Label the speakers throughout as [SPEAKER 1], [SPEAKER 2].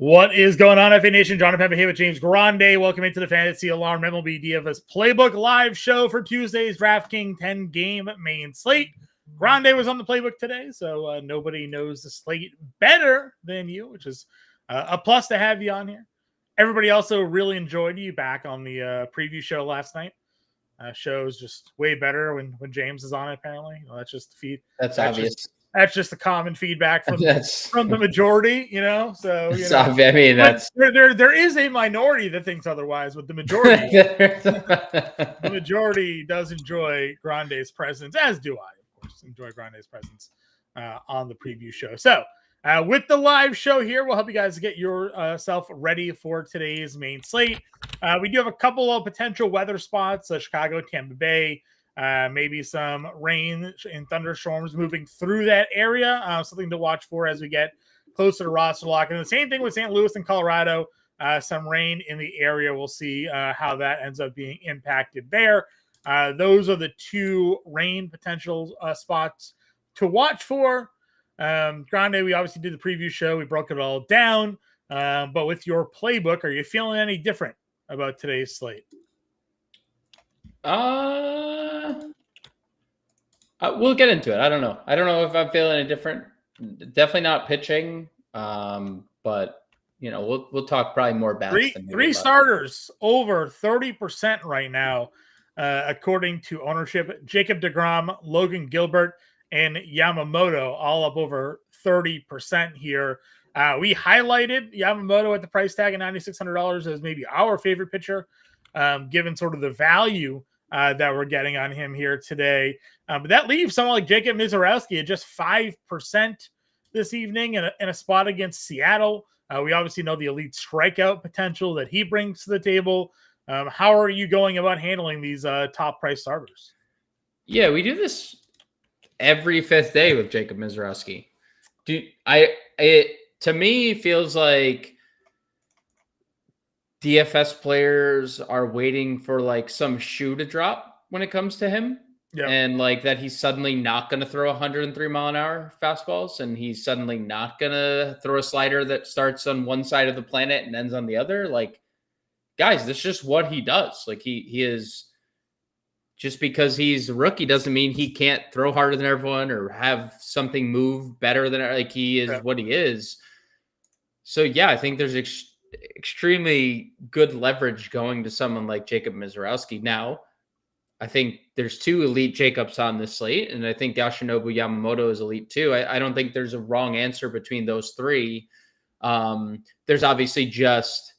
[SPEAKER 1] What is going on, FA Nation? John Pemba here with James Grande. Welcome into the Fantasy Alarm MLB DFS Playbook live show for Tuesday's DraftKings 10-game main slate. Grande was on the Playbook today, so nobody knows the slate better than you, which is a plus to have you on here. Everybody also really enjoyed you back on the preview show last night. Show's just way better when James is on it, apparently. Well, that's just the feed.
[SPEAKER 2] That's obvious.
[SPEAKER 1] That's just the common feedback from the majority, you know. So you know,
[SPEAKER 2] I mean, that's
[SPEAKER 1] there is a minority that thinks otherwise, but the majority does enjoy Grande's presence, as do I, of course, enjoy Grande's presence on the preview show. So with the live show here, we'll help you guys get yourself ready for today's main slate. We do have a couple of potential weather spots: Chicago, Tampa Bay. Maybe some rain and thunderstorms moving through that area. Something to watch for as we get closer to roster lock. And the same thing with St. Louis and Colorado. Some rain in the area. We'll see how that ends up being impacted there. Those are the two rain potential spots to watch for. Grande, we obviously did the preview show. We broke it all down. But with your playbook, are you feeling any different about today's slate?
[SPEAKER 2] We'll get into it. I don't know. I don't know if I'm feeling any different. Definitely not pitching. But you know, we'll talk probably more about
[SPEAKER 1] three starters over 30% right now, according to ownership. Jacob deGrom, Logan Gilbert, and Yamamoto all up over 30% here. We highlighted Yamamoto at the price tag of $9,600 as maybe our favorite pitcher, given sort of the value that we're getting on him here today. But that leaves someone like Jacob Mizorowski at just 5% this evening in a spot against Seattle. We obviously know the elite strikeout potential that he brings to the table. How are you going about handling these top price starters?
[SPEAKER 2] Yeah, we do this every fifth day with Jacob Mizorowski. To me feels like DFS players are waiting for like some shoe to drop when it comes to him. Yeah. And like that he's suddenly not going to throw 103 mile an hour fastballs, and he's suddenly not going to throw a slider that starts on one side of the planet and ends on the other. Like, guys, that's just what he does. Like he is, just because he's a rookie doesn't mean he can't throw harder than everyone or have something move better than, like, he is what he is. So yeah, I think there's extremely good leverage going to someone like Jacob Mizorowski. Now, I think there's two elite Jacobs on this slate, and I think Yoshinobu Yamamoto is elite too. I don't think there's a wrong answer between those three. There's obviously just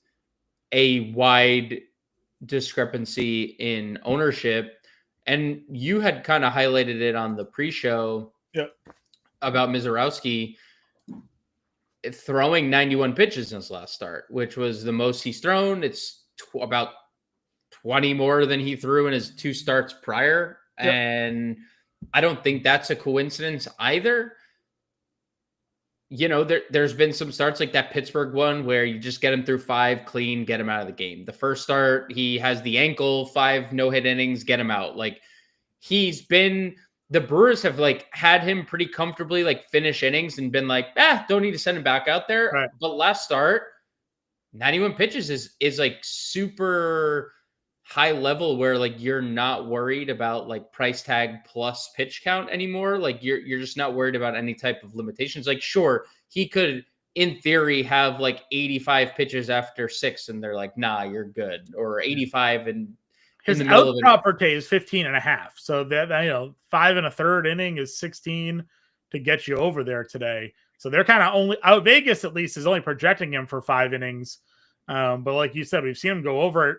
[SPEAKER 2] a wide discrepancy in ownership, and you had kind of highlighted it on the pre-show about Mizorowski throwing 91 pitches in his last start, which was the most he's thrown. It's about 20 more than he threw in his two starts prior. Yep. And I don't think that's a coincidence either. You know, there's been some starts like that Pittsburgh one where you just get him through 5 clean, get him out of the game. The first start, he has the ankle, 5 no-hit innings, get him out. Like, the Brewers have like had him pretty comfortably like finish innings and been like, don't need to send him back out there. Right. But last start, 91 pitches is like super high level where like you're not worried about like price tag plus pitch count anymore. Like you're just not worried about any type of limitations. Like, sure, he could in theory have like 85 pitches after 6 and they're like, nah, you're good, or 85 and
[SPEAKER 1] his out proper day is 15.5. So that, you know, 5 1/3 inning is 16 to get you over there today. So they're kind of only out. Vegas at least is only projecting him for 5 innings. But like you said, we've seen him go over it.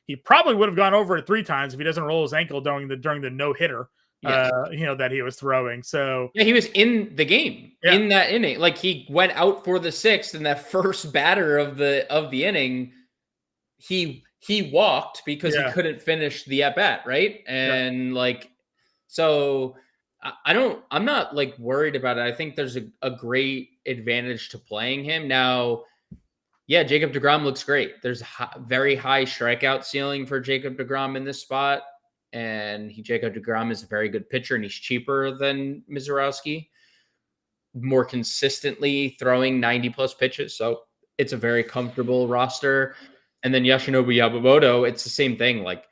[SPEAKER 1] He probably would have gone over it 3 times if he doesn't roll his ankle during the no hitter, that he was throwing. So
[SPEAKER 2] yeah, he was in the game in that inning. Like, he went out for the 6th, and that first batter of the inning, he walked because he couldn't finish the at bat, right? And like, so I'm not like worried about it. I think there's a great advantage to playing him now. Yeah, Jacob deGrom looks great. There's very high strikeout ceiling for Jacob deGrom in this spot. And Jacob deGrom is a very good pitcher, and he's cheaper than Mizorowski, more consistently throwing 90-plus pitches. So it's a very comfortable roster. And then Yoshinobu Yamamoto, it's the same thing, like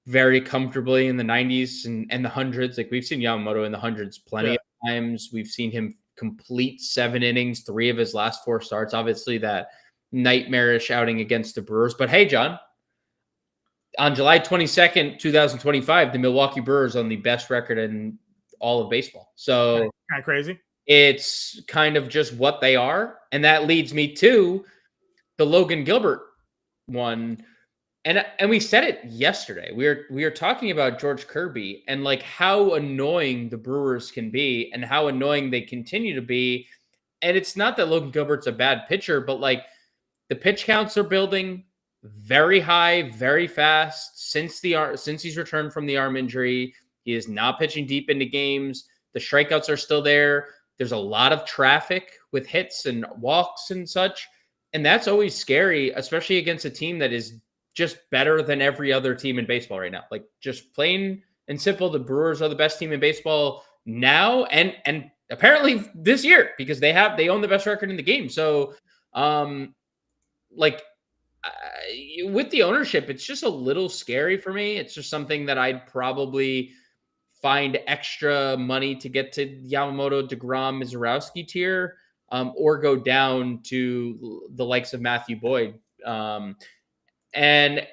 [SPEAKER 2] very comfortably in the 90s and the hundreds. Like we've seen Yamamoto in the hundreds plenty of times. We've seen him complete 7 innings, 3 of his last 4 starts. Obviously that nightmarish outing against the Brewers. But hey, John, on July 22nd, 2025, the Milwaukee Brewers on the best record in all of baseball. So
[SPEAKER 1] kind of crazy.
[SPEAKER 2] It's kind of just what they are. And that leads me to the Logan Gilbert one. And we said it yesterday. We are talking about George Kirby and like how annoying the Brewers can be and how annoying they continue to be. And it's not that Logan Gilbert's a bad pitcher, but like the pitch counts are building very high, very fast since he's returned from the arm injury. He is not pitching deep into games. The strikeouts are still there. There's a lot of traffic with hits and walks and such. And that's always scary, especially against a team that is just better than every other team in baseball right now. Like just plain and simple, the Brewers are the best team in baseball now and apparently this year because they own the best record in the game. So with the ownership, it's just a little scary for me. It's just something that I'd probably find extra money to get to Yamamoto, DeGrom, Mizorowski tier, or go down to the likes of Matthew Boyd. And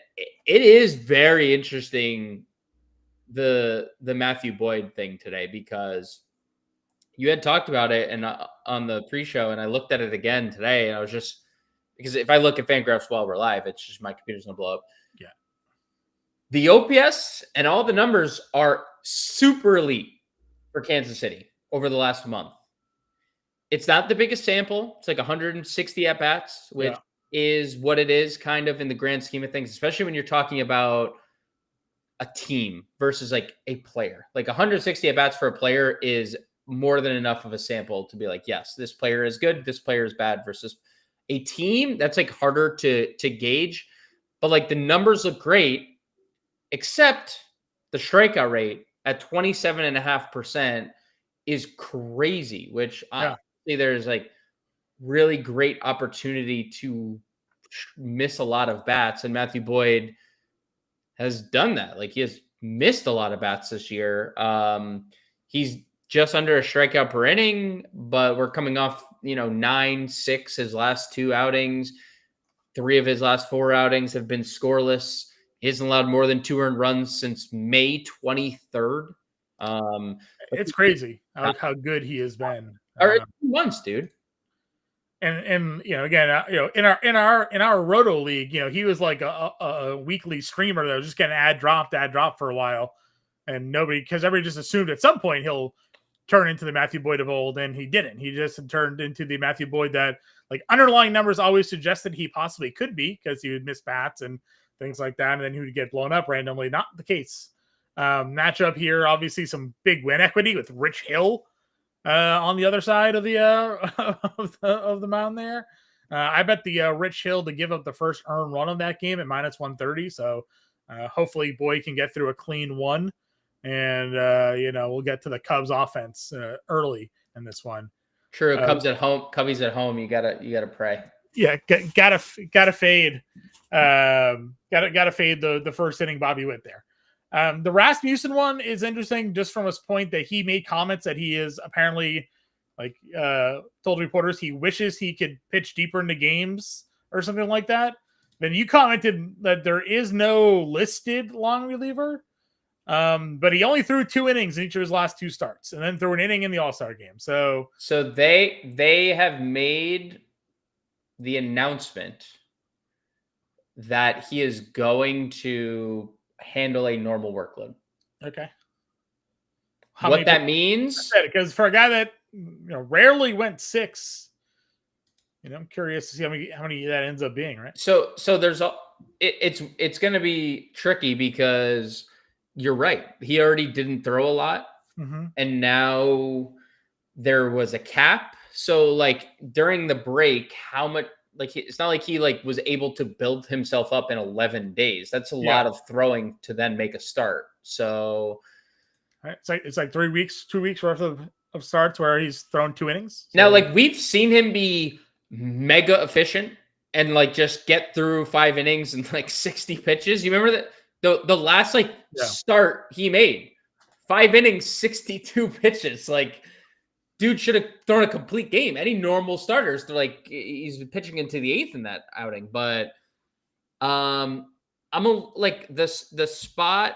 [SPEAKER 2] it is very interesting, the Matthew Boyd thing today, because you had talked about it and on the pre-show, and I looked at it again today, and I was just, because if I look at Fangraphs while we're live, it's just my computer's gonna blow up.
[SPEAKER 1] Yeah.
[SPEAKER 2] The OPS and all the numbers are super elite for Kansas City over the last month. It's not the biggest sample. It's like 160 at-bats, which is what it is kind of in the grand scheme of things, especially when you're talking about a team versus like a player. Like 160 at-bats for a player is more than enough of a sample to be like, yes, this player is good, this player is bad, versus a team that's like harder to gauge. But like the numbers look great, except the strikeout rate at 27.5% is crazy, which honestly, there's like really great opportunity to miss a lot of bats. And Matthew Boyd has done that. Like he has missed a lot of bats this year. He's just under a strikeout per inning, but we're coming off, 9-6 his last 2 outings. 3 of his last 4 outings have been scoreless. He hasn't allowed more than 2 earned runs since May 23rd.
[SPEAKER 1] It's crazy how good he has been.
[SPEAKER 2] 2 months, dude.
[SPEAKER 1] And again, in our Roto League, he was like a weekly streamer that was just getting ad dropped for a while, and because everybody just assumed at some point he'll turn into the Matthew Boyd of old, and he didn't. He just turned into the Matthew Boyd that like underlying numbers always suggested he possibly could be, because he would miss bats and things like that, and then he would get blown up randomly. Not the case. Matchup here, obviously some big win equity with Rich Hill on the other side of the of the mound there. I bet the Rich Hill to give up the first earned run of that game at -130. So hopefully Boyd can get through a clean one, and we'll get to the Cubs offense early in this one.
[SPEAKER 2] True, Cubbies at home. You gotta pray.
[SPEAKER 1] Yeah, gotta fade. Gotta fade the first inning Bobby Witt there. The Rasmussen one is interesting just from his point that he made comments that he is apparently told reporters he wishes he could pitch deeper into games or something like that. Then you commented that there is no listed long reliever, but he only threw 2 innings in each of his last 2 starts and then threw an inning in the All-Star game. So
[SPEAKER 2] they have made the announcement that he is going to handle a normal workload.
[SPEAKER 1] Okay.
[SPEAKER 2] What that means?
[SPEAKER 1] Because for a guy that rarely went 6, I'm curious to see how many that ends up being, right?
[SPEAKER 2] So there's it's going to be tricky because you're right. He already didn't throw a lot, and now there was a cap. So like during the break, how much? Like it's not like he was able to build himself up in 11 days. That's a lot of throwing to then make a start. So
[SPEAKER 1] it's like 2 weeks worth of starts where he's thrown 2 innings.
[SPEAKER 2] So. Now, like we've seen him be mega efficient and like just get through 5 innings and like 60 pitches. You remember that the last start he made, 5 innings, 62 pitches. Like, dude should have thrown a complete game. Any normal starters, they're like, he's pitching into the 8th in that outing. But I'm the spot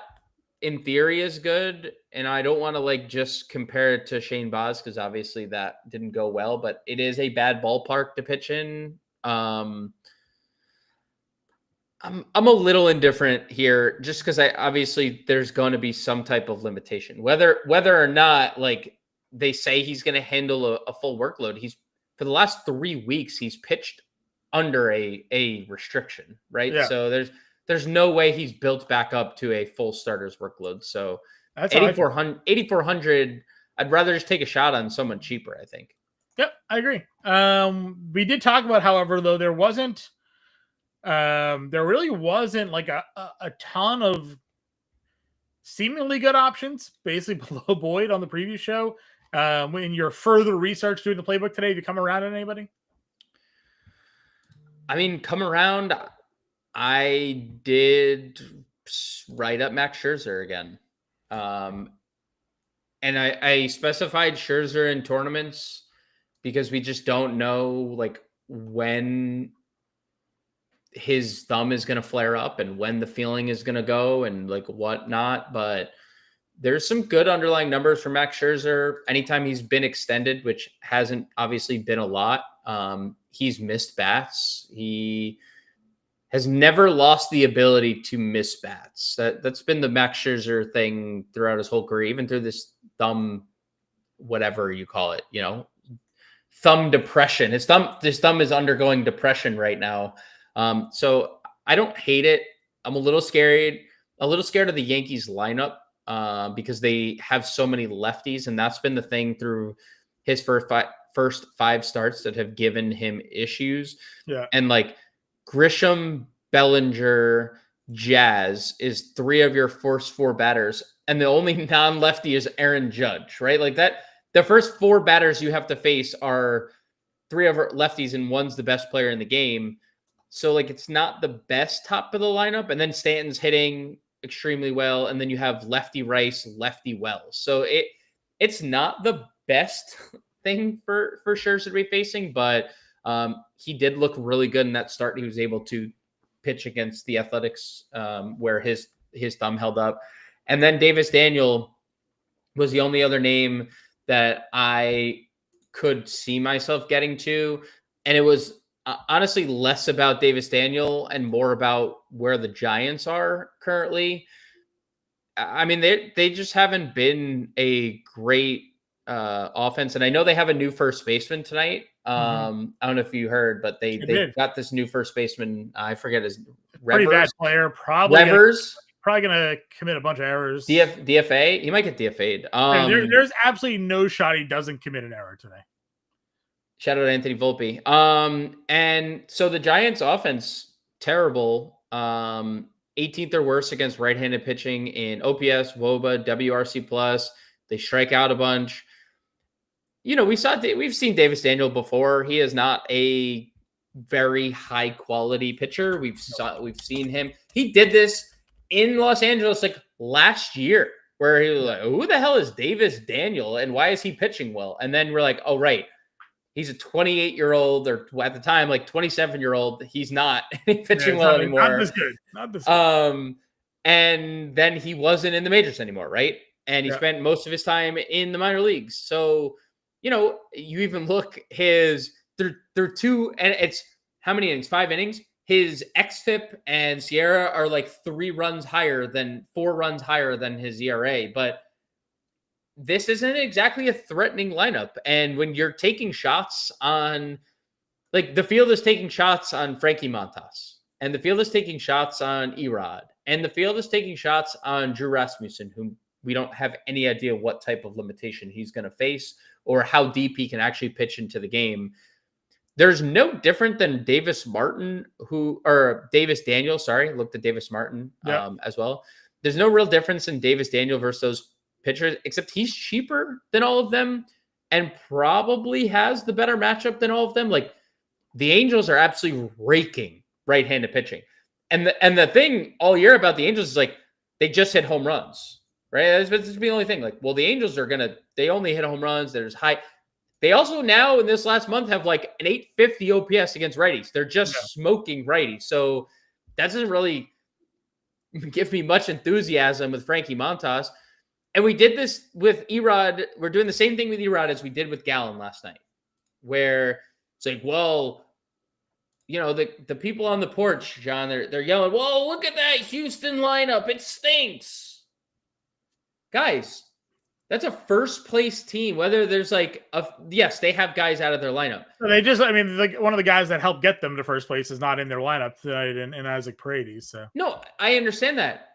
[SPEAKER 2] in theory is good, and I don't want to like just compare it to Shane Baz because obviously that didn't go well, but it is a bad ballpark to pitch in. I'm a little indifferent here just because obviously there's going to be some type of limitation, whether or not like they say he's going to handle a full workload. He's for the last 3 weeks he's pitched under a restriction, right? Yeah. So there's no way he's built back up to a full starter's workload. So that's 8,400. I'd rather just take a shot on someone cheaper, I think.
[SPEAKER 1] Yep, I agree. We did talk about, however, though, there really wasn't like a ton of seemingly good options, basically below Boyd on the previous show. In your further research doing the playbook today, did you come around on anybody?
[SPEAKER 2] I mean, come around. I did write up Max Scherzer again. And I specified Scherzer in tournaments because we just don't know like when his thumb is going to flare up and when the feeling is going to go and like whatnot. But there's some good underlying numbers for Max Scherzer. Anytime he's been extended, which hasn't obviously been a lot, he's missed bats. He has never lost the ability to miss bats. That's been the Max Scherzer thing throughout his whole career, even through this thumb, whatever you call it, thumb depression. His thumb is undergoing depression right now. So I don't hate it. I'm a little scared of the Yankees lineup because they have so many lefties, and that's been the thing through his first 5 starts that have given him issues. Yeah. And like Grisham, Bellinger, Jazz is 3 of your first 4 batters, and the only non-lefty is Aaron Judge, right? Like that, the first 4 batters you have to face are 3 of our lefties, and one's the best player in the game. So like it's not the best top of the lineup, and then Stanton's hitting extremely well, and then you have lefty Rice, lefty Wells. So it's not the best thing for Scherzer to be facing, but he did look really good in that start. He was able to pitch against the Athletics where his thumb held up. And then Davis Daniel was the only other name that I could see myself getting to. And it was honestly less about Davis Daniel and more about where the Giants are currently. I mean, they just haven't been a great offense. And I know they have a new first baseman tonight. I don't know if you heard, but they got this new first baseman. I forget his
[SPEAKER 1] pretty bad player. Probably going to commit a bunch of errors.
[SPEAKER 2] DFA. He might get DFA'd.
[SPEAKER 1] There's absolutely no shot he doesn't commit an error today.
[SPEAKER 2] Shout out to Anthony Volpe. And so the Giants offense, terrible. 18th or worse against right-handed pitching in OPS, WOBA, WRC+. They strike out a bunch. We've seen Davis Daniel before. He is not a very high quality pitcher. We've seen him. He did this in Los Angeles like last year, where he was like, "Who the hell is Davis Daniel, and why is he pitching well?" And then we're like, "Oh, right, he's a 28-year-old, or at the time like 27-year-old. He's not pitching well anymore.
[SPEAKER 1] Not this good.
[SPEAKER 2] And then he wasn't in the majors anymore, right? And he spent most of his time in the minor leagues. So, you even look through 2, and it's how many innings? 5 innings. His xFIP and Sierra are like 4 runs higher than his ERA. But this isn't exactly a threatening lineup. And when you're taking shots on, like, the field is taking shots on Frankie Montas, and the field is taking shots on Erod, and the field is taking shots on Drew Rasmussen, whom we don't have any idea what type of limitation he's going to face or how deep he can actually pitch into the game. There's no different than Davis Daniel, looked at Davis Martin as well. There's no real difference in Davis Daniel versus those pitchers, except he's cheaper than all of them and probably has the better matchup than all of them. Like, the Angels are absolutely raking right-handed pitching. And the thing all year about the Angels is like they just hit home runs, right? That's the only thing. Like, well, the Angels they only hit home runs. There's high. They also now in this last month have like an 850 OPS against righties. They're just smoking righties. So that doesn't really give me much enthusiasm with Frankie Montas. And we did this with Erod. We're doing the same thing with Erod as we did with Gallen last night, where it's like, well, the people on the porch, John, they're yelling, whoa, look at that Houston lineup. It stinks. Guys, that's a first place team. Whether there's yes, they have guys out of their lineup.
[SPEAKER 1] One of the guys that helped get them to first place is not in their lineup tonight, and Isaac Paredes. So
[SPEAKER 2] no, I understand that.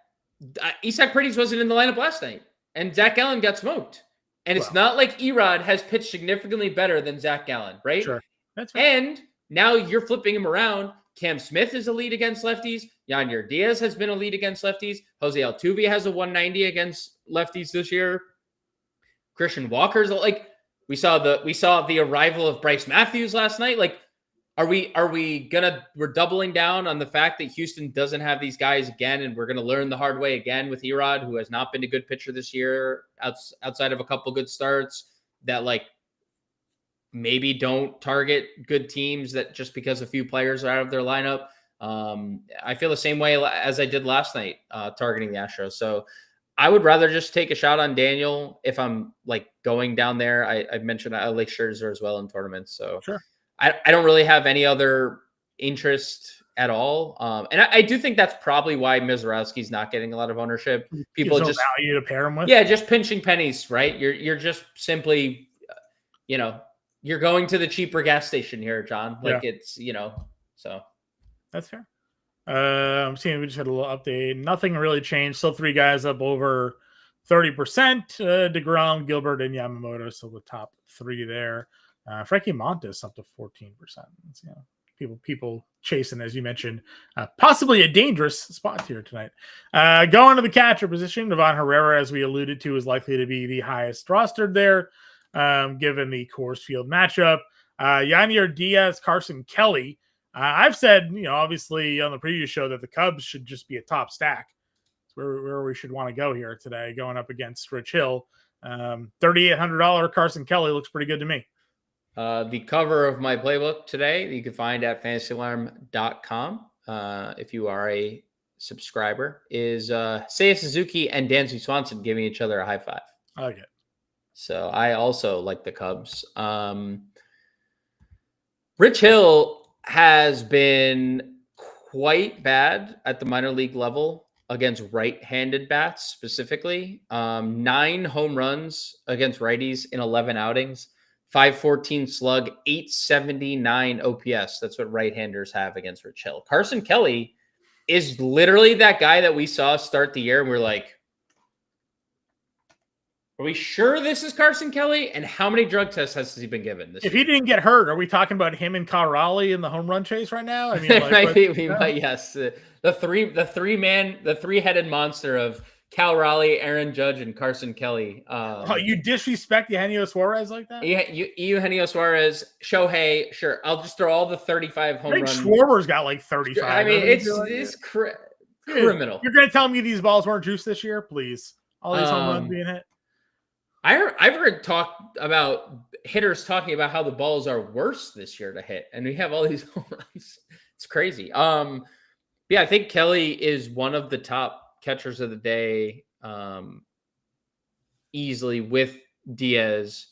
[SPEAKER 2] Isaac Paredes wasn't in the lineup last night, and Zach Gallen got smoked. And it's not like Erod has pitched significantly better than Zach Gallen, right?
[SPEAKER 1] Sure, that's right.
[SPEAKER 2] And now you're flipping him around. Cam Smith is a lead against lefties. Yadier Diaz has been a lead against lefties. Jose Altuve has a 190 against lefties this year. Christian Walker's we saw the arrival of Bryce Matthews last night. Like, we're doubling down on the fact that Houston doesn't have these guys again, and we're gonna learn the hard way again with Erod, who has not been a good pitcher this year outside of a couple good starts, that maybe don't target good teams that just because a few players are out of their lineup. I feel the same way as I did last night, targeting the Astros. So I would rather just take a shot on Daniel if I'm going down there. I've mentioned I like Scherzer as well in tournaments. So
[SPEAKER 1] sure.
[SPEAKER 2] I don't really have any other interest at all. And I do think that's probably why Mizorowski's not getting a lot of ownership. People just
[SPEAKER 1] value to pair him with.
[SPEAKER 2] Yeah, just pinching pennies, right? You're just simply, you're going to the cheaper gas station here, John. It's, so.
[SPEAKER 1] That's fair. I'm seeing we just had a little update. Nothing really changed. Still 3 guys up over 30%. DeGrom, Gilbert, and Yamamoto. So the top 3 there. Frankie Montas up to 14%. It's, people chasing, as you mentioned, possibly a dangerous spot here tonight. Going to the catcher position, Ivan Herrera, as we alluded to, is likely to be the highest rostered there, given the Coors Field matchup. Yadier Diaz, Carson Kelly. I've said, obviously on the previous show that the Cubs should just be a top stack. It's where we should want to go here today, going up against Rich Hill. $3,800 Carson Kelly looks pretty good to me.
[SPEAKER 2] The cover of my playbook today, you can find at fantasyalarm.com. If you are a subscriber, is Seiya Suzuki and Dansby Swanson giving each other a high five.
[SPEAKER 1] I like it.
[SPEAKER 2] So I also like the Cubs. Rich Hill has been quite bad at the minor league level against right-handed bats specifically. 9 home runs against righties in 11 outings, 514 slug, 879 OPS. That's what right-handers have against Rich Hill. Carson Kelly is literally that guy that we saw start the year, and we're like, are we sure this is Carson Kelly? And how many drug tests has he been given this year?
[SPEAKER 1] If he didn't get hurt, are we talking about him and Kyle Raleigh in the home run chase right now? I mean,
[SPEAKER 2] we might, yes. The three-headed monster of Cal Raleigh, Aaron Judge, and Carson Kelly.
[SPEAKER 1] You disrespect Eugenio Suarez like that?
[SPEAKER 2] Yeah, Eugenio Suarez, Shohei, sure. I'll just throw all the 35 home runs.
[SPEAKER 1] Schwarber's got 35.
[SPEAKER 2] I mean, it's criminal.
[SPEAKER 1] You're going to tell me these balls weren't juiced this year? Please. All these home runs being hit?
[SPEAKER 2] I've heard talk about hitters talking about how the balls are worse this year to hit, and we have all these home runs. It's crazy. Yeah, I think Kelly is one of the top catchers of the day, easily, with Diaz,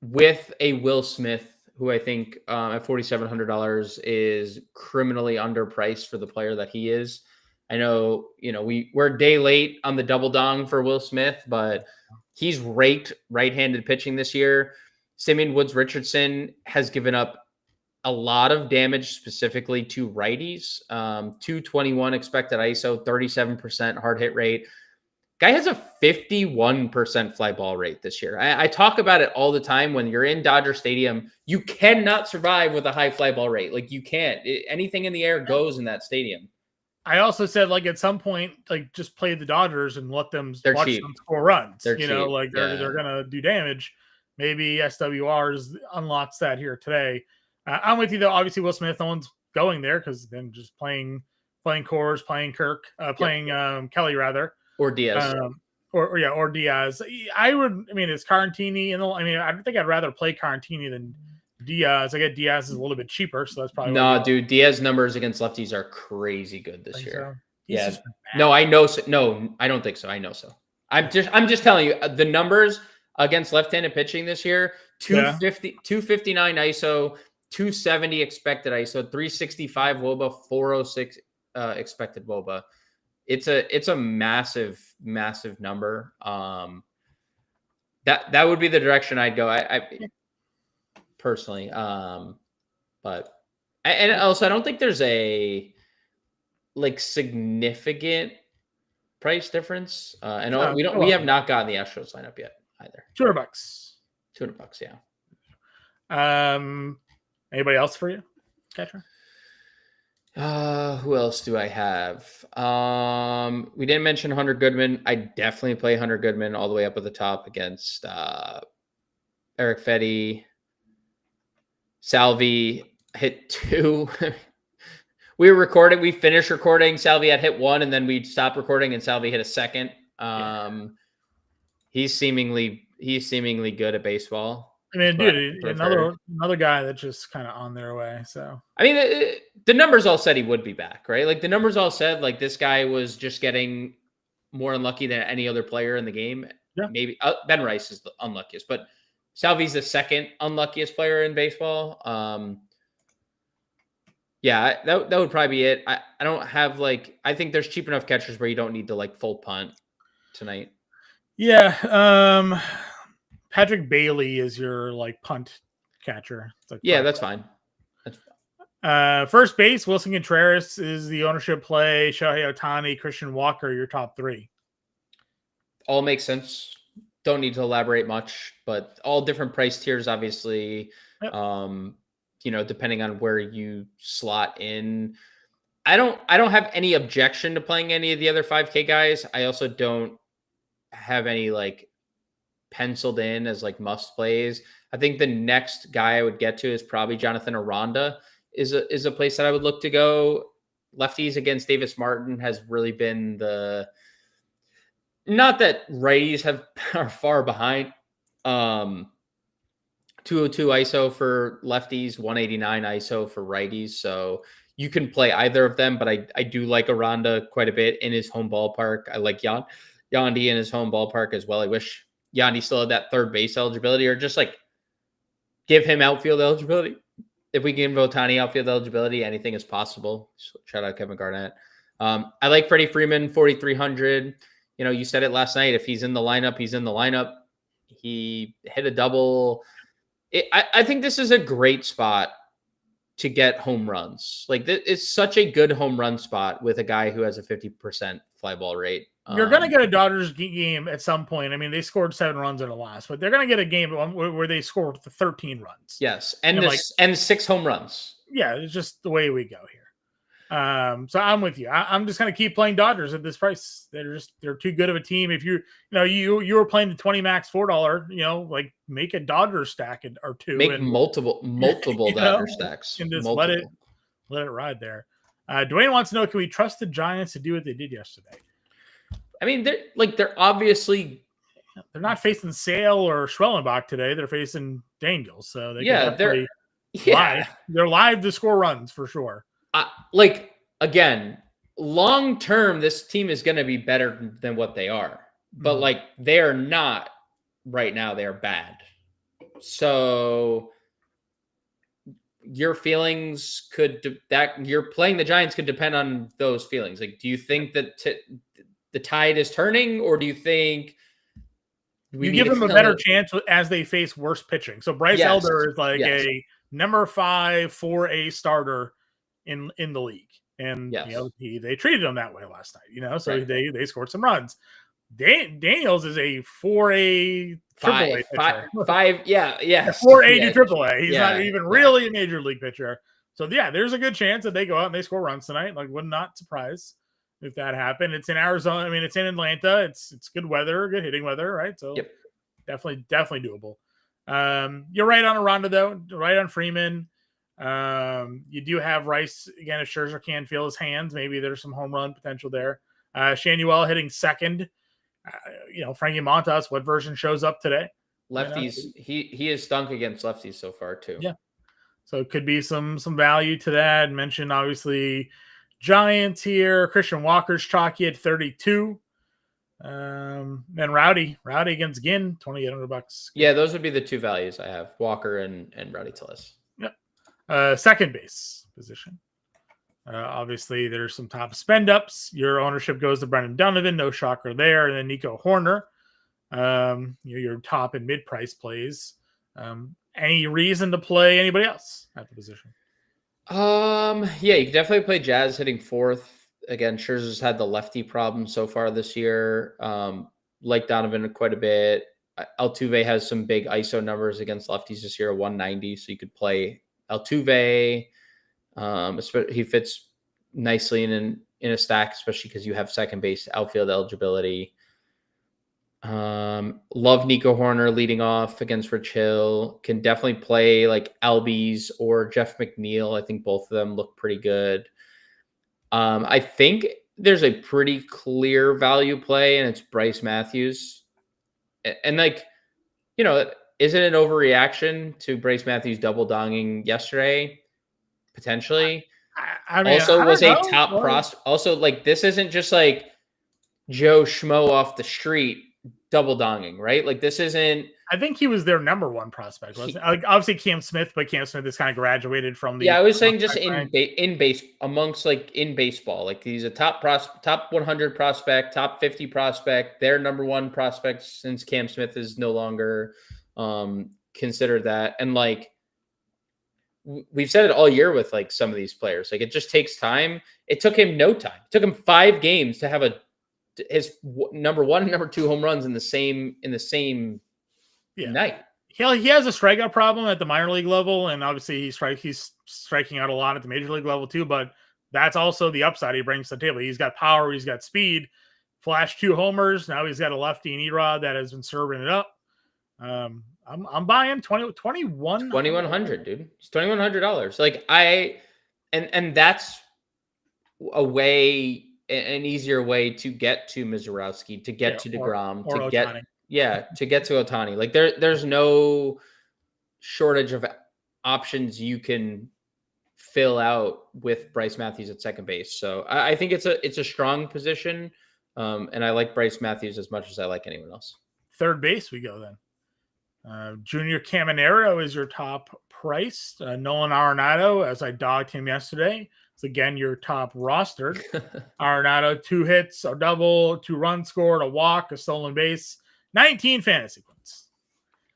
[SPEAKER 2] with a Will Smith, who I think at $4,700 is criminally underpriced for the player that he is. I know, we're a day late on the double dong for Will Smith, but he's raked right-handed pitching this year. Simeon Woods Richardson has given up a lot of damage specifically to righties. 221 expected ISO, 37% hard hit rate. Guy has a 51% fly ball rate this year. I talk about it all the time. When you're in Dodger Stadium, you cannot survive with a high fly ball rate. You can't. Anything in the air goes in that stadium.
[SPEAKER 1] I also said, at some point, just play the Dodgers and let them watch them score runs.
[SPEAKER 2] They're
[SPEAKER 1] they're going to do damage. Maybe SWRs unlocks that here today. I'm with you though. Obviously, Will Smith, no one's going there because then just playing Coors, playing Kirk, playing Kelly rather,
[SPEAKER 2] or Diaz.
[SPEAKER 1] Or Diaz. I mean, it's Carantini. I think I'd rather play Carantini than Diaz. I get Diaz is a little bit cheaper, so that's probably
[SPEAKER 2] no, dude. Diaz numbers against lefties are crazy good this year.
[SPEAKER 1] So.
[SPEAKER 2] Yeah. No, I know. So. No, I don't think so. I know so. I'm just telling you the numbers against left-handed pitching this year: 259 ISO, 270 expected ISO, 365 WOBA, 406 expected WOBA. It's a massive number. That would be the direction I'd go. I personally, but and also I don't think there's a significant price difference. And we have not gotten the Astros lineup yet either.
[SPEAKER 1] $200.
[SPEAKER 2] $200, yeah.
[SPEAKER 1] Anybody else for you, catcher?
[SPEAKER 2] Who else do I have? We didn't mention Hunter Goodman. I definitely play Hunter Goodman all the way up at the top against Eric Fetty. Salvi hit 2. We finished recording. Salvi had hit 1, and then we stopped recording, and Salvi hit a second. He's seemingly good at baseball.
[SPEAKER 1] I mean, dude, another guy that's just kind of on their way. So
[SPEAKER 2] I mean, the numbers all said he would be back, right? Like the numbers all said, like this guy was just getting more unlucky than any other player in the game. Yeah. Maybe Ben Rice is the unluckiest, but Salvi's the second unluckiest player in baseball. Yeah, that would probably be it. I don't have I think there's cheap enough catchers where you don't need to full punt tonight.
[SPEAKER 1] Yeah. Patrick Bailey is your punt catcher.
[SPEAKER 2] That's fine.
[SPEAKER 1] First base, Wilson Contreras is the ownership play. Shohei Ohtani, Christian Walker, your top 3.
[SPEAKER 2] All makes sense. Don't need to elaborate much, but all different price tiers, obviously. Yep. Depending on where you slot in. I don't have any objection to playing any of the other 5K guys. I also don't have any penciled in as must plays. I think the next guy I would get to is probably Jonathan Aranda is a place that I would look to go. Lefties against Davis Martin has really been not that righties are far behind. 202 ISO for lefties, 189 ISO for righties. So you can play either of them, but I do like Aranda quite a bit in his home ballpark. I like Yandy in his home ballpark as well. I wish Yandy still had that third base eligibility, or just give him outfield eligibility. If we give Ohtani outfield eligibility, anything is possible. Shout out Kevin Garnett. I like Freddie Freeman, 4,300. You said it last night. If he's in the lineup, he's in the lineup. He hit a double. I think this is a great spot to get home runs. It's such a good home run spot with a guy who has a 50% fly ball rate.
[SPEAKER 1] You're going to get a Dodgers game at some point. I mean, they scored 7 runs in the last, but they're going to get a game where they scored 13 runs.
[SPEAKER 2] Yes, and 6 home runs.
[SPEAKER 1] Yeah, it's just the way we go here. So I'm with you. I'm just going to keep playing Dodgers at this price. They're too good of a team. If you were playing the 20 max $4, make a Dodger stack or 2.
[SPEAKER 2] Make multiple Dodger stacks.
[SPEAKER 1] And just let it ride there. Dwayne wants to know, can we trust the Giants to do what they did yesterday?
[SPEAKER 2] I mean, they're obviously
[SPEAKER 1] they're not facing Sale or Schwellenbach today. They're facing Daniels, so they're live. They're live to score runs for sure.
[SPEAKER 2] Again, long term, this team is going to be better than what they are, but they are not right now. They are bad. So your feelings you're playing the Giants could depend on those feelings. Do you think that the tide is turning, or do you think
[SPEAKER 1] you give them a better chance as they face worse pitching? So Bryce Elder is a number 5 4A starter in the league, and they treated him that way last night. So they scored some runs. Daniels is a 4A AAA pitcher. 4A to AAA. He's not even really a major league pitcher. So there's a good chance that they go out and they score runs tonight. Would not surprise if that happened. It's in Arizona. I mean, it's in Atlanta. It's good weather, good hitting weather, right? So definitely doable. You're right on Aranda though. Right on Freeman. You do have Rice again. If Scherzer can feel his hands, maybe there's some home run potential there. Shanuel hitting second. Frankie Montas, what version shows up today?
[SPEAKER 2] Lefties, he has stunk against lefties so far too.
[SPEAKER 1] Yeah, so it could be some value to that. Mentioned obviously Giants here. Christian Walker's chalky at 32. Then Rowdy against Ginn, $2,800.
[SPEAKER 2] Yeah, those would be the two values I have: Walker and Rowdy Tillis.
[SPEAKER 1] Yep. Second base position. Obviously, there's some top spend ups. Your ownership goes to Brendan Donovan, no shocker there, and then Nico Horner. Your top and mid price plays. Any reason to play anybody else at the position?
[SPEAKER 2] Yeah, you can definitely play Jazz hitting fourth. Again, Scherzer's had the lefty problem so far this year. Like Donovan quite a bit. Altuve has some big ISO numbers against lefties this year, 190. So you could play Altuve. He fits nicely in a stack, especially because you have second base outfield eligibility. Love Nico Horner leading off against Rich Hill. Can definitely play like Albies or Jeff McNeil. I think both of them look pretty good. I think there's a pretty clear value play, and it's Bryce Matthews. And like, is it an overreaction to Bryce Matthews double donging yesterday? Potentially.
[SPEAKER 1] I mean,
[SPEAKER 2] also was a top prospect. Also, like, this isn't just like Joe Schmo off the street double donging, right? Like, this isn't.
[SPEAKER 1] I think he was their number one prospect, wasn't it? Like, obviously Cam Smith, but Cam Smith is kind of graduated from the.
[SPEAKER 2] Yeah, I was saying just in base amongst like in baseball, like he's a top 100 prospect, top 50 prospect. Their number one prospect since Cam Smith is no longer considered that, and like. We've said it all year with like some of these players. Like, it just takes time. It took him no time. It took him 5 games to have his number 1 and number 2 home runs in the same night.
[SPEAKER 1] He has a strikeout problem at the minor league level, and obviously he's striking out a lot at the major league level too. But that's also the upside he brings to the table. He's got power. He's got speed. Flashed 2 homers. Now he's got a lefty in Erod that has been serving it up. I'm buying
[SPEAKER 2] 2,100, dude. It's $2,100. Like and that's an easier way to get to Mizorowski, to get to DeGrom,
[SPEAKER 1] to
[SPEAKER 2] get to Ohtani. Like there's no shortage of options you can fill out with Bryce Matthews at second base. So I think it's a strong position. And I like Bryce Matthews as much as I like anyone else.
[SPEAKER 1] Third base we go then. Junior Caminero is your top priced. Nolan Arenado, as I dogged him yesterday, is again your top rostered. Arenado, 2 hits, a double, 2 runs scored, a walk, a stolen base, 19 fantasy points.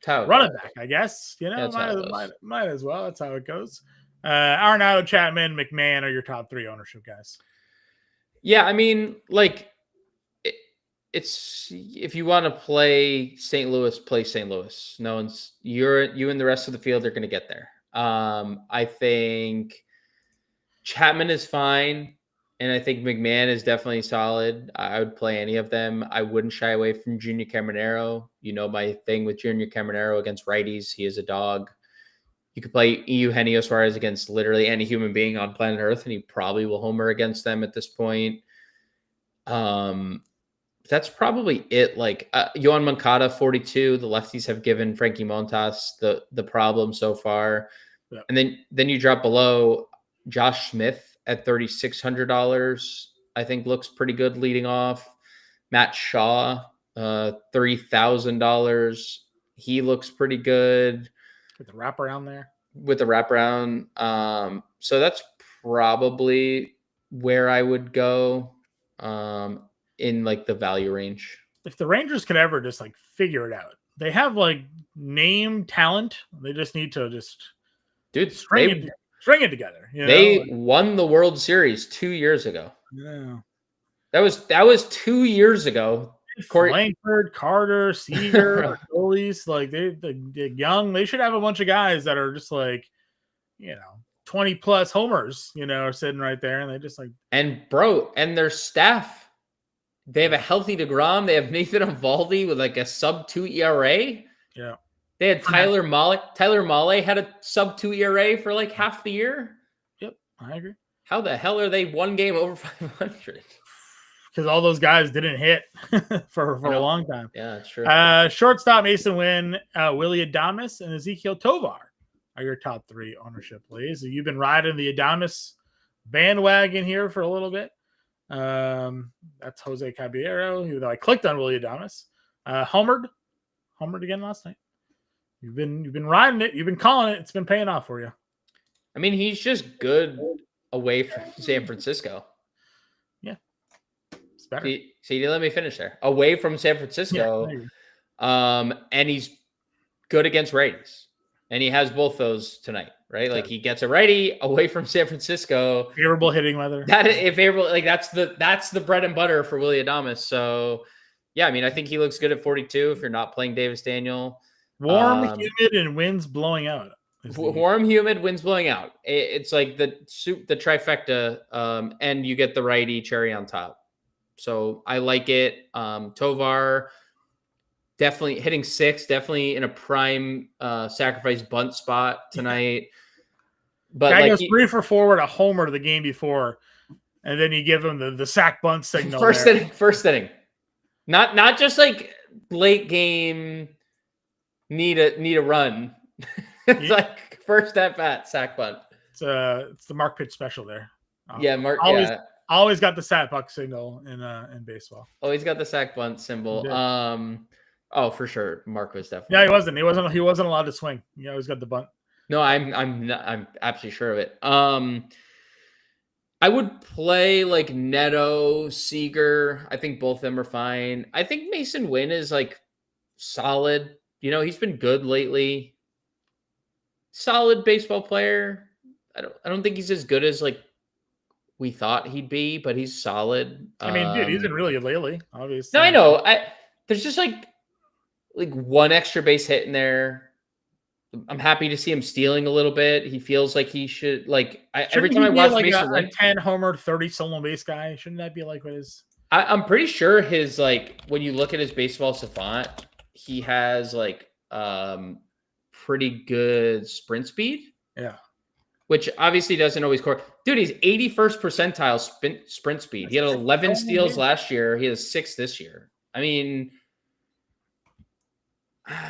[SPEAKER 1] Running back, I guess. Might as well. That's how it goes. Arenado, Chapman, McMahon are your top 3 ownership guys.
[SPEAKER 2] Yeah, I mean, like. It's if you want to play St. Louis, play St. Louis. You and the rest of the field are going to get there. I think Chapman is fine, and I think McMahon is definitely solid. I would play any of them. I wouldn't shy away from Junior Caminero. My thing with Junior Caminero against righties. He is a dog. You could play Eugenio Suarez against literally any human being on planet Earth, and he probably will homer against them at this point. That's probably it. Like Yohan Moncada, 42. The lefties have given Frankie Montas the problem so far. Yeah. And then you drop below. Josh Smith at $3,600, I think looks pretty good leading off. Matt Shaw, $3,000. He looks pretty good.
[SPEAKER 1] With the wraparound there.
[SPEAKER 2] So that's probably where I would go. In like the value range.
[SPEAKER 1] If the Rangers could ever just like figure it out, they have like name talent. They just need to string it together.
[SPEAKER 2] They won the World Series 2 years ago.
[SPEAKER 1] Yeah,
[SPEAKER 2] that was 2 years ago.
[SPEAKER 1] Langford, Carter, Seager, goalies, like they're young. They should have a bunch of guys that are just like, 20 plus homers, are sitting right there, and they just like
[SPEAKER 2] and their staff. They have a healthy DeGrom. They have Nathan Eovaldi with like a sub-2 ERA.
[SPEAKER 1] Yeah.
[SPEAKER 2] They had Tyler Mahle. Tyler Mahle had a sub-2 ERA for like half the year.
[SPEAKER 1] Yep, I agree.
[SPEAKER 2] How the hell are they one game over 500?
[SPEAKER 1] Because all those guys didn't hit for a long time.
[SPEAKER 2] Yeah, that's true.
[SPEAKER 1] Shortstop Mason Wynn, Willie Adames, and Ezekiel Tovar are your top 3 ownership plays. You've been riding the Adames bandwagon here for a little bit. That's Jose Caballero, even though I clicked on Willie Adames. Homered again last night. You've been riding it. You've been calling it. It's been paying off for you.
[SPEAKER 2] I mean, he's just good away from San Francisco.
[SPEAKER 1] Yeah. It's better.
[SPEAKER 2] See, you didn't let me finish there. Away from San Francisco. Yeah, and he's good against righties. And he has both those tonight, right? Like he gets a righty away from San Francisco.
[SPEAKER 1] Favorable hitting weather.
[SPEAKER 2] That's the bread and butter for Willie Adames. So yeah, I mean, I think he looks good at 42 if you're not playing Davis Daniel.
[SPEAKER 1] Warm, humid, and winds blowing out.
[SPEAKER 2] Warm, humid, winds blowing out. It's like the trifecta, and you get the righty cherry on top. So I like it. Tovar definitely hitting 6, definitely in a prime sacrifice bunt spot tonight. But
[SPEAKER 1] guy goes 3 for 4 with a homer the game before, and then you give him the sack bunt signal.
[SPEAKER 2] First inning. Not just like late game. Need a run. It's like first at bat, sack bunt.
[SPEAKER 1] It's the Mark pitch special there.
[SPEAKER 2] Yeah, Mark.
[SPEAKER 1] Always got the sack buck signal in baseball.
[SPEAKER 2] Always got the sack bunt symbol. Oh, for sure, Mark was definitely.
[SPEAKER 1] Yeah, he wasn't allowed to swing. He always got the bunt.
[SPEAKER 2] No, I'm absolutely sure of it. I would play like Neto, Seager. I think both of them are fine. I think Mason Wynn is like solid. You know, he's been good lately. Solid baseball player. I don't think he's as good as like we thought he'd be, but he's solid.
[SPEAKER 1] I mean, dude, he's been really good lately, obviously.
[SPEAKER 2] No, I know. There's just like one extra base hit in there. I'm happy to see him stealing a little bit. He feels like he should every time I watch Mason Wynn,
[SPEAKER 1] a 10 homer, 30 stolen base guy. Shouldn't that be like what his?
[SPEAKER 2] I'm pretty sure his when you look at his baseball savant, he has pretty good sprint speed.
[SPEAKER 1] Yeah.
[SPEAKER 2] Which obviously doesn't always correlate. Dude, he's 81st percentile sprint speed. He had 11 steals last year. He has 6 this year. I mean,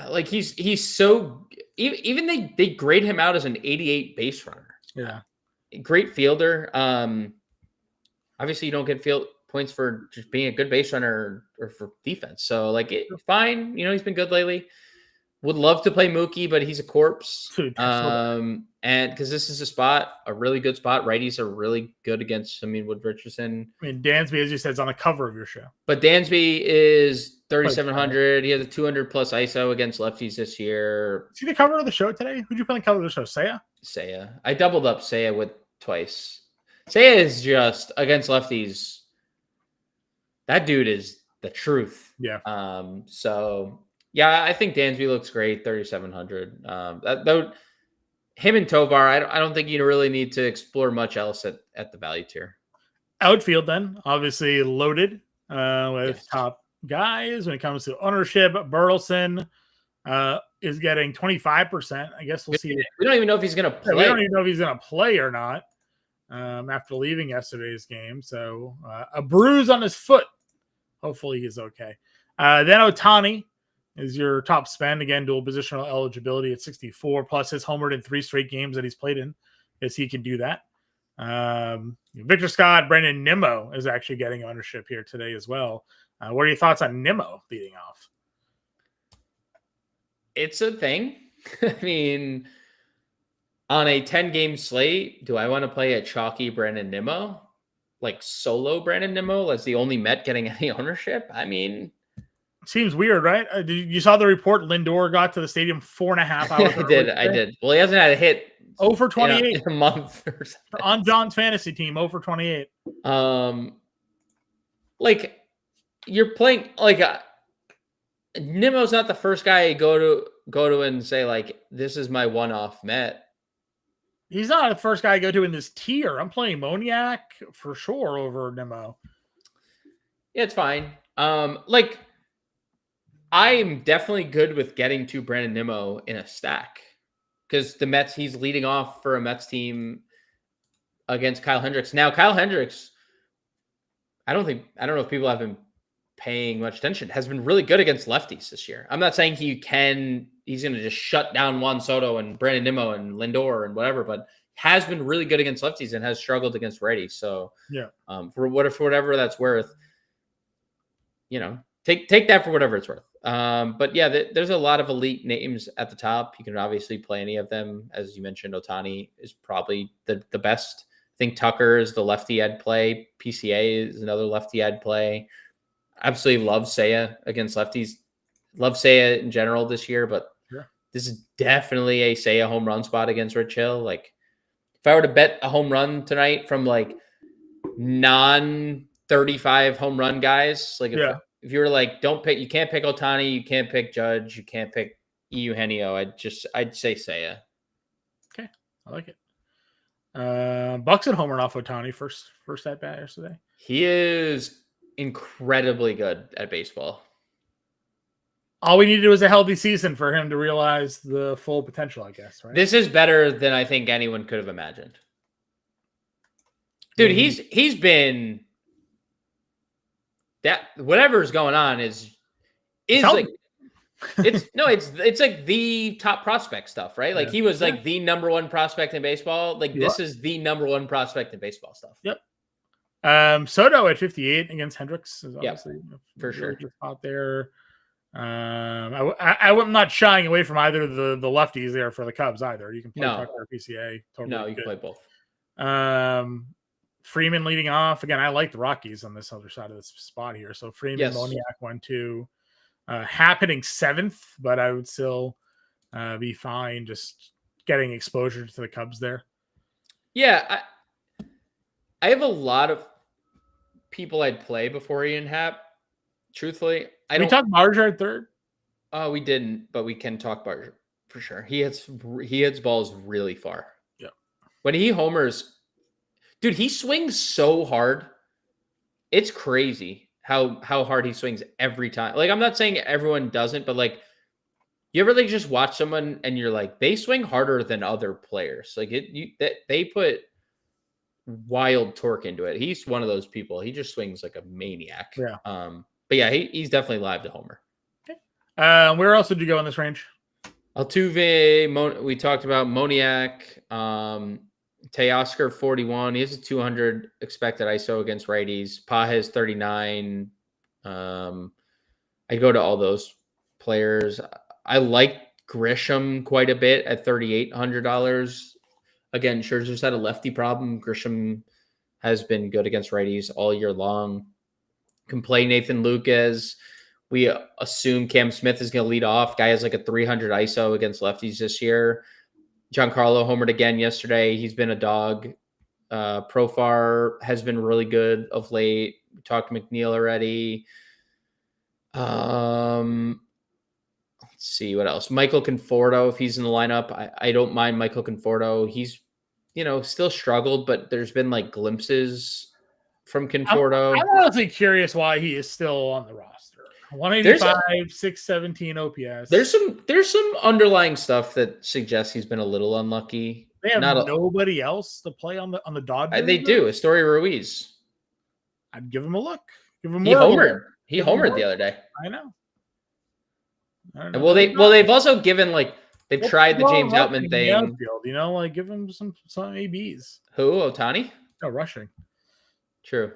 [SPEAKER 2] like he's so even they grade him out as an 88 base runner.
[SPEAKER 1] Yeah.
[SPEAKER 2] Great fielder. Obviously you don't get field points for just being a good base runner or for defense. So fine. You know, he's been good lately. Would love to play Mookie, but he's a corpse. And because this is a really good spot. Righties are really good against Wood Richardson.
[SPEAKER 1] I mean, Dansby, as you said, is on the cover of your show.
[SPEAKER 2] But Dansby is 3,700. He has a 200 plus ISO against lefties this year.
[SPEAKER 1] See the cover of the show today? Who'd you put on the cover of the show? Seiya?
[SPEAKER 2] I doubled up Seiya with twice. Seiya is just against lefties. That dude is the truth.
[SPEAKER 1] Yeah.
[SPEAKER 2] So yeah, I think Dansby looks great. 3,700. Him and Tovar, I don't think you really need to explore much else at the value tier.
[SPEAKER 1] Outfield then, obviously loaded with top guys when it comes to ownership. Burleson is getting 25%. I guess we'll see.
[SPEAKER 2] We don't even know if he's going to play.
[SPEAKER 1] We don't even know if he's going to play or not after leaving yesterday's game. So a bruise on his foot. Hopefully he's okay. Then Ohtani is your top spend. Again, dual positional eligibility at 64, plus his homered in 3 straight games that he's played in, as he can do that. Victor Scott, Brandon Nimmo is actually getting ownership here today as well. What are your thoughts on Nimmo leading off?
[SPEAKER 2] It's a thing. I mean, on a 10-game slate, do I want to play a chalky Brandon Nimmo? Like solo Brandon Nimmo as the only Met getting any ownership? I mean...
[SPEAKER 1] Seems weird, right? You saw the report Lindor got to the stadium 4.5 hours
[SPEAKER 2] ago. I did. Well, he hasn't had a hit
[SPEAKER 1] 0 for 28
[SPEAKER 2] in a month or something.
[SPEAKER 1] On John's fantasy team, 0 for 28.
[SPEAKER 2] You're playing Nimmo's not the first guy you go to and say this is my one-off Met.
[SPEAKER 1] He's not the first guy I go to in this tier. I'm playing Moniak for sure over Nimmo.
[SPEAKER 2] Yeah, it's fine. I am definitely good with getting to Brandon Nimmo in a stack because the Mets, he's leading off for a Mets team against Kyle Hendricks. Now, Kyle Hendricks, I don't know if people have been paying much attention, has been really good against lefties this year. I'm not saying he's going to just shut down Juan Soto and Brandon Nimmo and Lindor and whatever, but has been really good against lefties and has struggled against righties. So
[SPEAKER 1] yeah,
[SPEAKER 2] for whatever that's worth, take that for whatever it's worth. But yeah, there's a lot of elite names at the top. You can obviously play any of them. As you mentioned, Ohtani is probably the best. I think Tucker is the lefty I'd play. PCA is another lefty I'd play. Absolutely love Seiya against lefties. Love Seiya in general this year, but this is definitely a Seiya home run spot against Rich Hill. Like, if I were to bet a home run tonight from like non-35 home run guys, like if you were like, you can't pick Ohtani, you can't pick Judge, you can't pick Eugenio, I'd say Seiya.
[SPEAKER 1] Okay, I like it. Buxton homered off Ohtani first at bat yesterday.
[SPEAKER 2] He is incredibly good at baseball.
[SPEAKER 1] All we needed was a healthy season for him to realize the full potential, I guess, right?
[SPEAKER 2] This is better than I think anyone could have imagined. Dude, he's been that whatever's going on is like it's like the top prospect stuff, right? Like he was like the number one prospect in baseball. Like this is the number one prospect in baseball stuff.
[SPEAKER 1] Yep. Soto at 58 against Hendricks is obviously
[SPEAKER 2] for sure
[SPEAKER 1] out there. I'm not shying away from either the lefties there for the Cubs either. You can play Tucker or PCA. Totally
[SPEAKER 2] you can play both.
[SPEAKER 1] Freeman leading off again. I like the Rockies on this other side of this spot here. So Freeman, Moniak 1-2. Hap hitting 7th, but I would still be fine just getting exposure to the Cubs there.
[SPEAKER 2] Yeah, I have a lot of people I'd play before Ian Happ. Truthfully,
[SPEAKER 1] We talked Barger at third.
[SPEAKER 2] We didn't, but we can talk Barger for sure. He hits balls really far.
[SPEAKER 1] Yeah,
[SPEAKER 2] when he homers, dude, he swings so hard. It's crazy how hard he swings every time. Like, I'm not saying everyone doesn't, but like, you ever like just watch someone and you're like, they swing harder than other players. Like they put wild torque into it. He's one of those people. He just swings like a maniac.
[SPEAKER 1] Yeah.
[SPEAKER 2] But yeah, he's definitely live to homer.
[SPEAKER 1] Okay. Where else did you go in this range?
[SPEAKER 2] Altuve, we talked about Moniak, Teoscar 41. He has a 200 expected ISO against righties. Pages 39. I go to all those players. I like Grisham quite a bit at $3,800. Again, Scherzer's had a lefty problem. Grisham has been good against righties all year long. Can play Nathan Lucas. We assume Cam Smith is going to lead off. Guy has like a 300 ISO against lefties this year. Giancarlo homered again yesterday. He's been a dog. Profar has been really good of late. We talked to McNeil already. Let's see what else. Michael Conforto, if he's in the lineup, I don't mind Michael Conforto. He's, still struggled, but there's been like glimpses from Conforto.
[SPEAKER 1] I'm honestly curious why he is still on the roster. 185, 617 OPS.
[SPEAKER 2] There's some underlying stuff that suggests he's been a little unlucky.
[SPEAKER 1] They have nobody else to play on the Dodgers.
[SPEAKER 2] They do. Astory Ruiz.
[SPEAKER 1] I'd give him a look. Give him
[SPEAKER 2] He homered. He homered the other day.
[SPEAKER 1] I know.
[SPEAKER 2] Well, they've also given they've tried the James Outman thing.
[SPEAKER 1] Outfield, give him some ABs.
[SPEAKER 2] Who? Ohtani?
[SPEAKER 1] No, rushing.
[SPEAKER 2] True.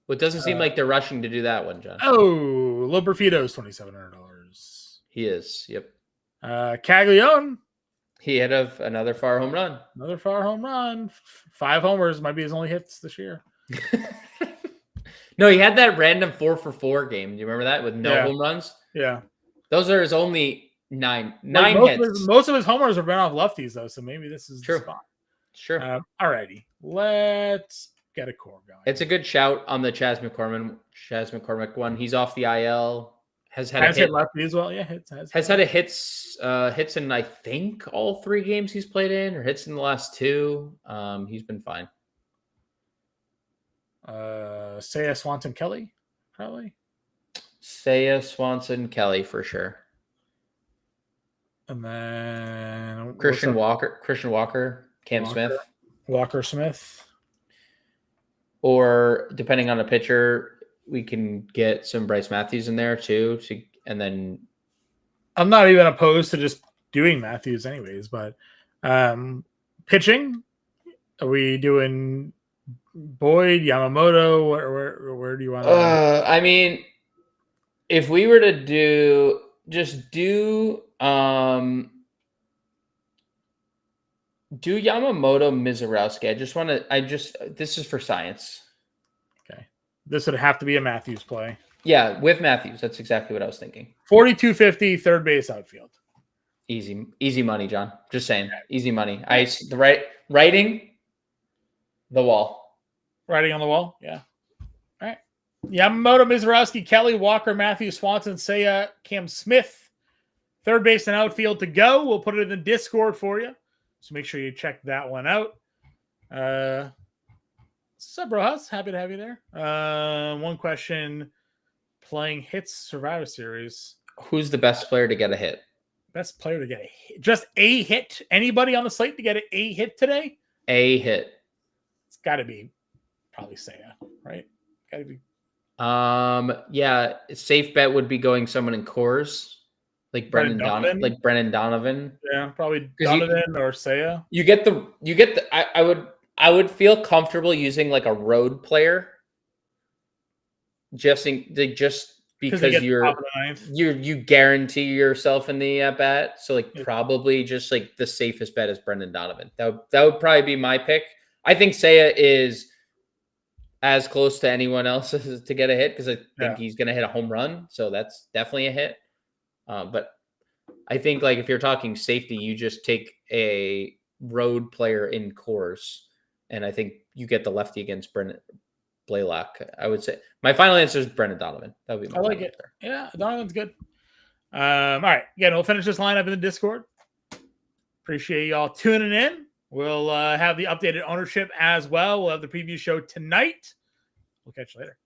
[SPEAKER 2] Well, it doesn't seem like they're rushing to do that one, John.
[SPEAKER 1] Oh, Loperfito's $2,700.
[SPEAKER 2] He is. Yep.
[SPEAKER 1] Caglione.
[SPEAKER 2] He had another far home run.
[SPEAKER 1] Another far home run. 5 homers might be his only hits this year.
[SPEAKER 2] No, he had that random 4-for-4 game. Do you remember that with no home runs?
[SPEAKER 1] Yeah.
[SPEAKER 2] Those are his only nine hits.
[SPEAKER 1] Most of his homers have been off lefties, though, so maybe this is the spot.
[SPEAKER 2] Sure.
[SPEAKER 1] All righty. Let's get a core going.
[SPEAKER 2] It's a good shout on the Chas McCormick one. He's off the IL. Has
[SPEAKER 1] hit lefty as well. Yeah,
[SPEAKER 2] has had a hits in I think all 3 games he's played in, or hits in the last 2. He's been fine.
[SPEAKER 1] Seiya Swanson Kelly, probably.
[SPEAKER 2] Seiya, Swanson, Kelly for sure.
[SPEAKER 1] And then
[SPEAKER 2] Christian Walker, Cam Smith.
[SPEAKER 1] Walker Smith.
[SPEAKER 2] Or depending on the pitcher, we can get some Bryce Matthews in there too. And then
[SPEAKER 1] I'm not even opposed to just doing Matthews anyways, but pitching, are we doing Boyd, Yamamoto? Where do you want to?
[SPEAKER 2] I mean, if we were to do Yamamoto, Mizorowski. This is for science.
[SPEAKER 1] Okay. This would have to be a Matthews play.
[SPEAKER 2] Yeah, with Matthews. That's exactly what I was thinking.
[SPEAKER 1] 4250, third base outfield.
[SPEAKER 2] Easy money, John. Just saying. Easy money. Writing the wall.
[SPEAKER 1] Writing on the wall? Yeah. All right. Yamamoto, Mizorowski, Kelly, Walker, Matthews, Swanson, Seiya, Cam Smith. Third base and outfield to go. We'll put it in the Discord for you. So make sure you check that one out. Sup, Rojas? Happy to have you there. One question. Playing hits Survivor Series.
[SPEAKER 2] Who's the best player to get a hit?
[SPEAKER 1] Best player to get a hit. Just a hit. Anybody on the slate to get a hit today?
[SPEAKER 2] A hit.
[SPEAKER 1] It's got to be probably Seiya, right? Got to be.
[SPEAKER 2] Yeah. Safe bet would be going someone in Coors. Like Brendan Donovan.
[SPEAKER 1] Yeah, probably Donovan or Seiya.
[SPEAKER 2] You get the I would feel comfortable using like a road player. Just because you guarantee yourself in the at bat. So probably just like the safest bet is Brendan Donovan. That would probably be my pick. I think Seiya is as close to anyone else to get a hit because I think he's going to hit a home run. So that's definitely a hit. But I think like if you're talking safety, you just take a road player in Coors, and I think you get the lefty against Blaylock. I would say my final answer is Brendan Donovan. That would be my
[SPEAKER 1] I like it. Answer. Yeah, Donovan's good. All right. Again, we'll finish this lineup in the Discord. Appreciate y'all tuning in. We'll have the updated ownership as well. We'll have the preview show tonight. We'll catch you later.